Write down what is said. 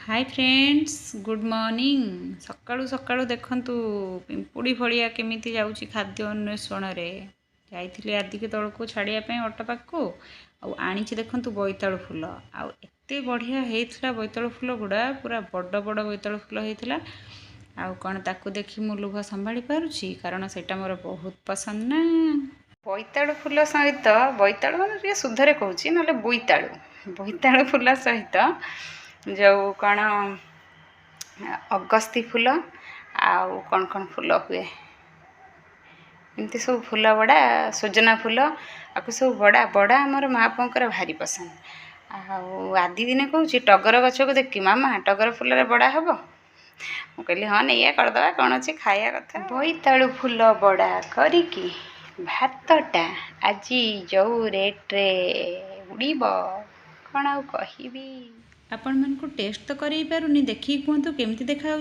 hi friends good morning सकाळू सकाळू देखंतु पिंपुड़ी भलिया केमिति जाउची खाद्य अन्वेषण रे जाइथिले आदि के तळको छाड़िया पे ऑटो पाखु आनिछि देखंतु बोईताळु फूल आ एते बढ़िया हेइथला बोईताळु फूल गुडा पूरा बड़ बड़ बोईताळु फूल हेइथला आ कोन ताकू देखि मु लुभ संभाली पारुछि कारण सेटा मोर बहुत पसंद ना बोईताळु फूल सहित बोईताळु माने रे सुधरे कहूछि नले बोईताळु फूल सहित जो कौन अगस्ती फूल आउ कौन कौन फूल हुए एमती सब फूल बड़ा सोजना फूल आपको सब बड़ा बड़ा आमर महापंकर भारी पसंद आदि दिने कहूँ टगर गछ को देखी मामा टगर फूल रे बड़ा हम कहली हाँ नहीं करदे कौन अच्छे खाया कथा बोईताळु फूल बड़ा करिकी भातटा आज जो रेट्रे उड़ब कौन आउ कहबी आपण मन को टेस्ट तो करेई पारुनी देखी कहतु केमती देखा